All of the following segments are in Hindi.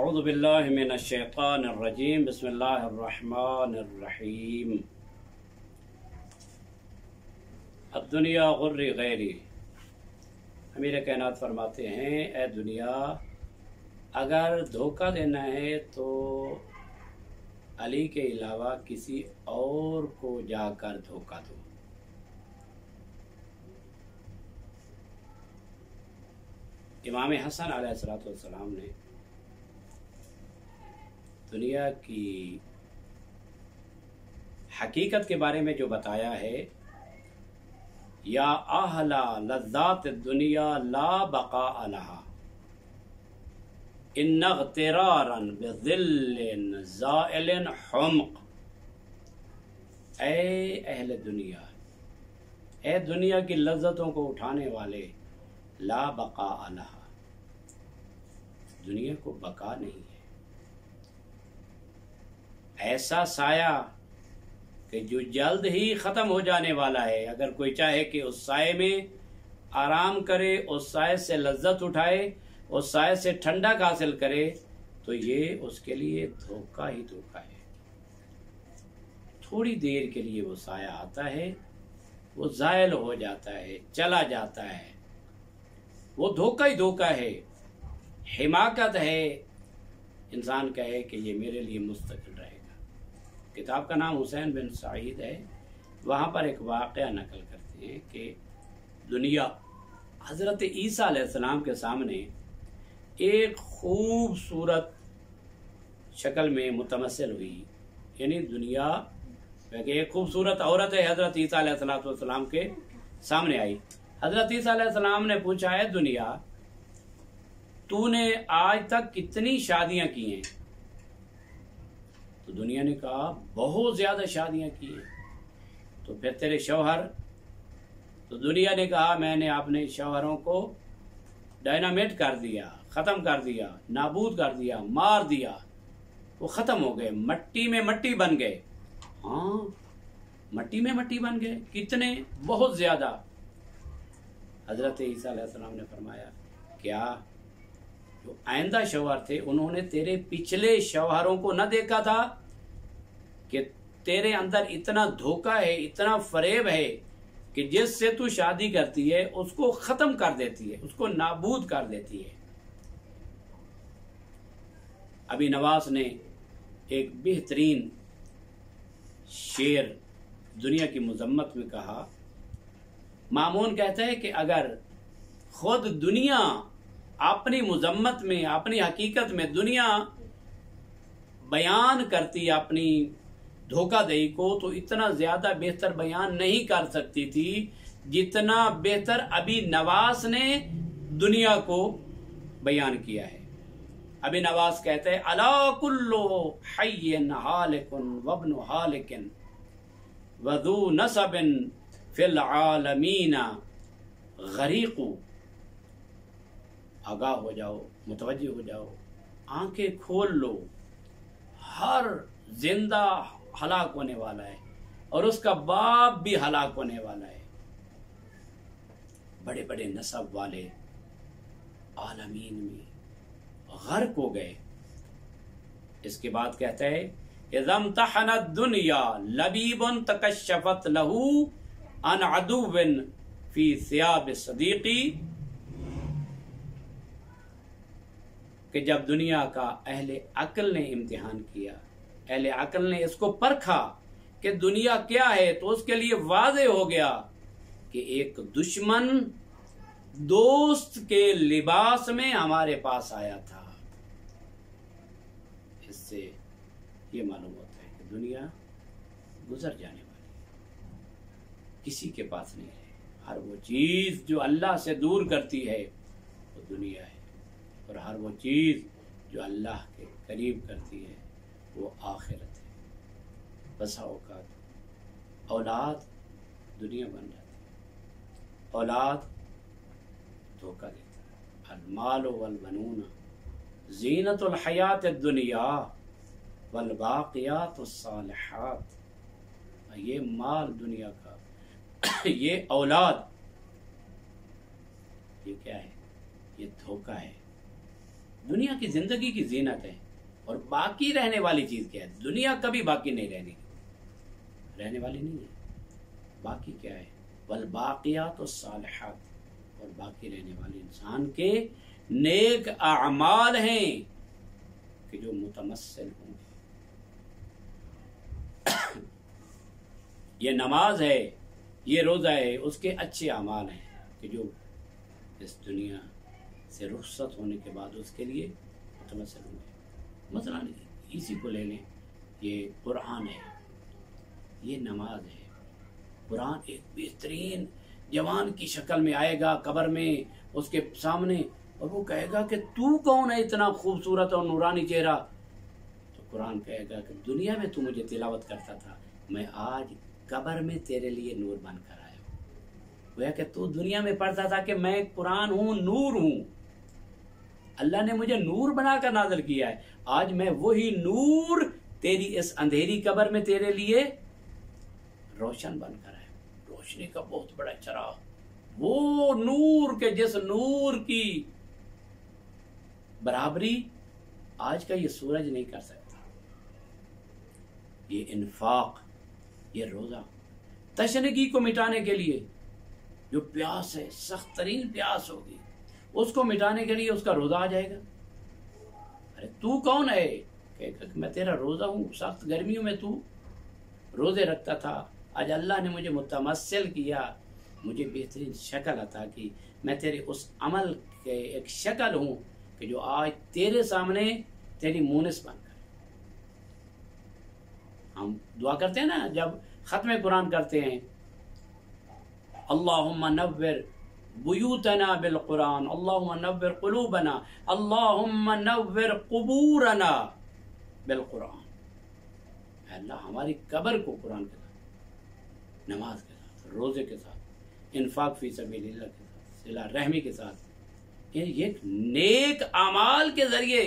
अऊज़ु बिल्लाहि मिनश शैतानिर रजीम बिस्मिल्लाहिर रहमानिर रहीम। अद्दुनिया गुर्री गैरी। अमीर कायनात फरमाते हैं, ए दुनिया अगर धोखा देना है तो अली के अलावा किसी और को जाकर धोखा दो। इमाम हसन अलैहिस्सलाम ने दुनिया की हकीकत के बारे में जो बताया है, या अहला लज़्ज़ात दुनिया ला बका अलहा इन्नग़्तिरारन बिज़िल्लिन ज़ाइलिन हुम्क़। ए अहले दुनिया, ए दुनिया की लज्जतों को उठाने वाले, ला बका अलहा, दुनिया को बका नहीं है। ऐसा साया कि जो जल्द ही ख़त्म हो जाने वाला है। अगर कोई चाहे कि उस साए में आराम करे, उस साए से लज्जत उठाए, उस साए से ठंडक हासिल करे, तो ये उसके लिए धोखा ही धोखा है। थोड़ी देर के लिए वो साया आता है, वो ज़ायल हो जाता है, चला जाता है, वो धोखा ही धोखा है। हिमाकत है, इंसान कहे कि ये मेरे लिए मुस्तकिल रहेगा। किताब का नाम हुसैन बिन सईद है। वहाँ पर एक वाक़या नकल करते हैं कि दुनिया हज़रत ईसा अलैहिस्सलाम के सामने एक खूबसूरत शक्ल में मुतमस्सिल हुई। यानी दुनिया एक खूबसूरत औरत है, हज़रत ईसा अलैहिस्सलाम के सामने आई। हज़रत ईसा अलैहिस्सलाम ने पूछा, है दुनिया, तूने आज तक कितनी शादियां की हैं? तो दुनिया ने कहा, बहुत ज्यादा शादियां की हैं। तो फिर तेरे शौहर? तो दुनिया ने कहा, मैंने अपने शौहरों को डायनामेट कर दिया, खत्म कर दिया, नाबूद कर दिया, मार दिया, वो खत्म हो गए, मट्टी में मट्टी बन गए। हाँ, मट्टी में मट्टी बन गए। कितने? बहुत ज्यादा। हजरत ईसा अलैहिस्सलाम ने फरमाया, क्या जो आइंदा शौहर थे उन्होंने तेरे पिछले शौहरों को न देखा था कि तेरे अंदर इतना धोखा है, इतना फरेब है कि जिससे तू शादी करती है उसको खत्म कर देती है, उसको नाबूद कर देती है। अभी नवाज ने एक बेहतरीन शेर दुनिया की मुजम्मत में कहा। मामून कहते हैं कि अगर खुद दुनिया अपनी मुजम्मत में, अपनी हकीकत में दुनिया बयान करती अपनी धोखाधड़ी को, तो इतना ज्यादा बेहतर बयान नहीं कर सकती थी जितना बेहतर अभी नवाज ने दुनिया को बयान किया है। अभी नवाज कहते हैं, अला कुल्लु हय्यिन हालिकुन वब्नु हालिकिन वदू नसबिन फिल आलमीना गरीकू। आगाह हो जाओ, मुतवज्जि हो जाओ, आंखें खोल लो, हर जिंदा हलाक होने वाला है और उसका बाप भी हलाक होने वाला है। बड़े बड़े नसब वाले आलमीन में गर्क हो गए। इसके बाद कहते हैं, इज़म तहनत दुनिया लबीबुन तकशफत लहू अन अदुविन फी सियाब सदीकी। कि जब दुनिया का अहले अक्ल ने इम्तिहान किया, अहले अक्ल ने इसको परखा कि दुनिया क्या है, तो उसके लिए वाज़े हो गया कि एक दुश्मन दोस्त के लिबास में हमारे पास आया था। इससे ये मालूम होता है कि दुनिया गुजर जाने वाली है, किसी के पास नहीं है। हर वो चीज जो अल्लाह से दूर करती है वो दुनिया है, और हर वो चीज जो अल्लाह के करीब करती है वो आखिरत है। बसा औकात औलाद दुनिया बन जाती है, औलाद धोखा देता है। अल माल वल बनून ज़ीनतुल हयात दुनिया वल बाक़ियातुस सालिहात। ये माल दुनिया का, ये औलाद, ये क्या है? ये धोखा है। दुनिया की जिंदगी की जीनत है। और बाकी रहने वाली चीज क्या है? दुनिया कभी बाकी नहीं रहने वाली नहीं है। बाकी क्या है? वल बाकियात सालिहात, और बाकी रहने वाले इंसान के नेक अमाल हैं कि जो मुतमस्सिल होंगे। ये नमाज है, ये रोजा है, उसके अच्छे अमाल हैं कि जो इस दुनिया से रुखसत होने के बाद उसके लिए मुतमस्सिल होंगे। मसलन इसी को ले लें, ये कुरान है, ये नमाज है। कुरान एक बेहतरीन जवान की शक्ल में आएगा कब्र में उसके सामने, और वो कहेगा कि तू कौन है इतना खूबसूरत और नूरानी चेहरा? तो कुरान कहेगा कि दुनिया में तू मुझे तिलावत करता था, मैं आज कब्र में तेरे लिए नूर बनकर आया हूँ। गोया कि तू दुनिया में पढ़ता था कि मैं कुरान हूँ, नूर हूँ, अल्लाह ने मुझे नूर बनाकर नाज़िल किया है, आज मैं वही नूर तेरी इस अंधेरी कब्र में तेरे लिए रोशन बनकर आया। रोशनी का बहुत बड़ा चराग, वो नूर के जिस नूर की बराबरी आज का ये सूरज नहीं कर सकता। ये इन्फाक, ये रोजा, तशनगी को मिटाने के लिए, जो प्यास है, सख्त तरीन प्यास होगी, उसको मिटाने के लिए उसका रोजा आ जाएगा। अरे तू कौन है? मैं तेरा रोजा हूं, सख्त गर्मियों में तू रोजे रखता था, आज अल्लाह ने मुझे मुतमस्सिल किया, मुझे बेहतरीन शक्ल अता की, मैं तेरे उस अमल के एक शक्ल हूं कि जो आज तेरे सामने तेरी मुनिस बनकर। हम दुआ करते हैं ना जब खत्म कुरान करते हैं, अल्लाहुम्मा नव्विर बुयूतना बिल कुरान, अल्लाहुम्मा नव्विर कुलूबना, अल्लाहुम्मा नव्विर कुबूरना बिल कुरान। अल्लाह हमारी कब्र को कुरान के साथ, नमाज के साथ, रोजे के साथ, इन्फाक फी सबीलिल्लाह के साथ, सिला रहमी के साथ, ये नेक अमाल के जरिए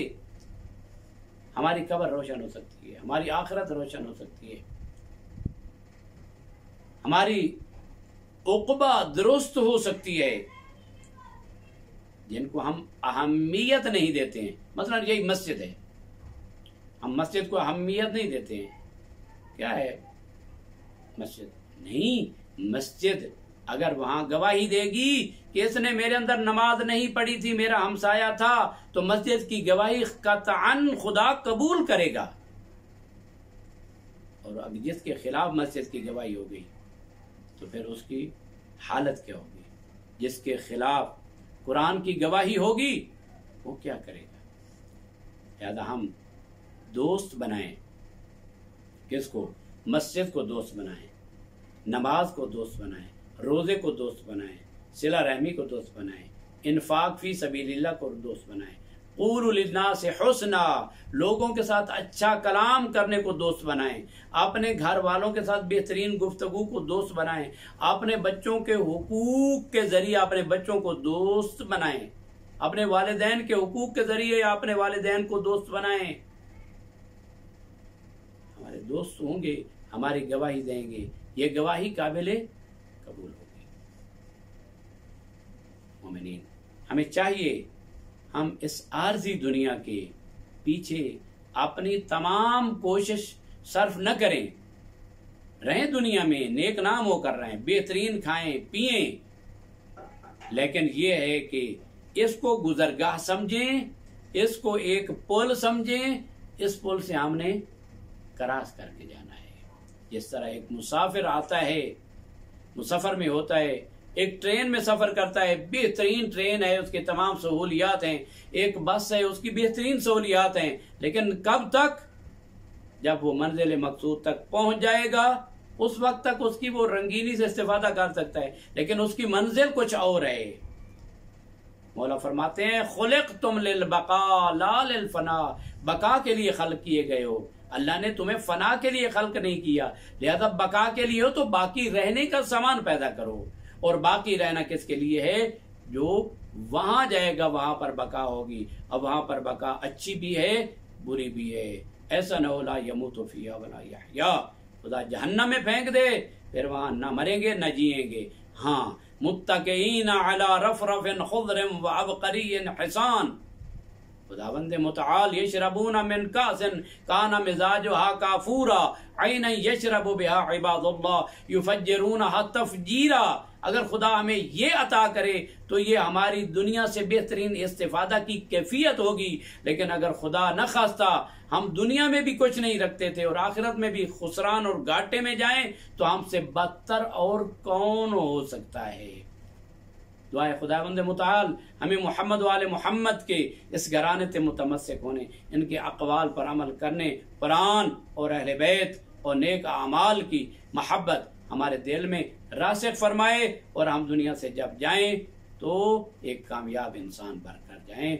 हमारी कब्र रोशन हो सकती है, हमारी आखिरत रोशन हो सकती है, हमारी उक़बा दुरुस्त हो सकती है, जिनको हम अहमियत नहीं देते हैं। मसलन यही मस्जिद है, हम मस्जिद को अहमियत नहीं देते हैं। क्या है मस्जिद? नहीं, मस्जिद अगर वहां गवाही देगी कि इसने मेरे अंदर नमाज नहीं पढ़ी थी, मेरा हमसाया था, तो मस्जिद की गवाही कतअन खुदा कबूल करेगा। और अब जिसके खिलाफ मस्जिद की गवाही हो गई तो फिर उसकी हालत क्या होगी? जिसके खिलाफ कुरान की गवाही होगी वो क्या करेगा? लिहाजा हम दोस्त बनाएं, किसको? मस्जिद को दोस्त बनाएं, नमाज को दोस्त बनाएं, रोजे को दोस्त बनाएं, सिला रहमी को दोस्त बनाएं, इन्फाक फी सबीलिल्लाह को दोस्त बनाएं, क़ूलू लिन्नास हुस्ना, लोगों के साथ अच्छा कलाम करने को दोस्त बनाएं, अपने घर वालों के साथ बेहतरीन गुफ्तगू को दोस्त बनाएं, अपने बच्चों के हुकूक के जरिए अपने बच्चों को दोस्त बनाएं, अपने वालिदैन के हुकूक के जरिए अपने वालिदैन को दोस्त बनाएं। हमारे दोस्त होंगे, हमारी गवाही देंगे, ये गवाही काबिले कबूल होगी। मोमिनीन, हमें चाहिए हम इस आर्जी दुनिया के पीछे अपनी तमाम कोशिश सर्फ न करें। रहें दुनिया में, नेक नाम होकर रहें, बेहतरीन खाएं पिएं, लेकिन ये है कि इसको गुजरगाह समझें, इसको एक पुल समझें, इस पुल से हमने क्रॉस करके जाना है। जिस तरह एक मुसाफिर आता है, मुसफर में होता है, एक ट्रेन में सफर करता है, बेहतरीन ट्रेन है, उसके तमाम सहूलियात हैं, एक बस है, उसकी बेहतरीन सहूलियात हैं, लेकिन कब तक? जब वो मंजिल मकसूद तक पहुंच जाएगा, उस वक्त तक उसकी वो रंगीनी से इस्तेफादा कर सकता है, लेकिन उसकी मंजिल कुछ और है। मौला फरमाते हैं, खुलिक़्तुम लिल बका ला लिल फना, बका के लिए खल्क किए गए हो, अल्लाह ने तुम्हें फना के लिए खल्क नहीं किया। लिहाजा बका के लिए हो तो बाकी रहने का सामान पैदा करो, और बाकी रहना किसके लिए है? जो वहां जाएगा वहां पर बका होगी, अब वहां पर बका अच्छी भी है बुरी भी है। ऐसा न हो ला यमूतु फीहा वला यहया, खुदा जहन्नम में फेंक दे, फिर वहां न मरेंगे न जिएंगे। हाँ, मुत्तकीन अला रफरफिन खुद्रिन व अबकरियन हिसान, खुदावंद मुतआल यशरबूना मिन कासिन काना मिजाजुहा काफूरा ऐन यशरबु बिहा इबादुल्लाह युफज्जिरूनहा तफजीरा। अगर खुदा हमें ये अता करे तो ये हमारी दुनिया से बेहतरीन इस्तिफादा की कैफियत होगी। लेकिन अगर खुदा न खास्ता हम दुनिया में भी कुछ नहीं रखते थे और आखिरत में भी खुसरान और घाटे में जाएं तो हमसे बदतर और कौन हो सकता है। दुआए खुदावंद मुतआल हमें मोहम्मद वाले मोहम्मद के इस घराने से मुतमस्सिक होने, इनके अक़वाल पर अमल करने, कुरान और अहले बैत और नेक आमाल की महब्बत हमारे दिल में रासिख फरमाए और हम दुनिया से जब जाएं तो एक कामयाब इंसान बनकर जाएं।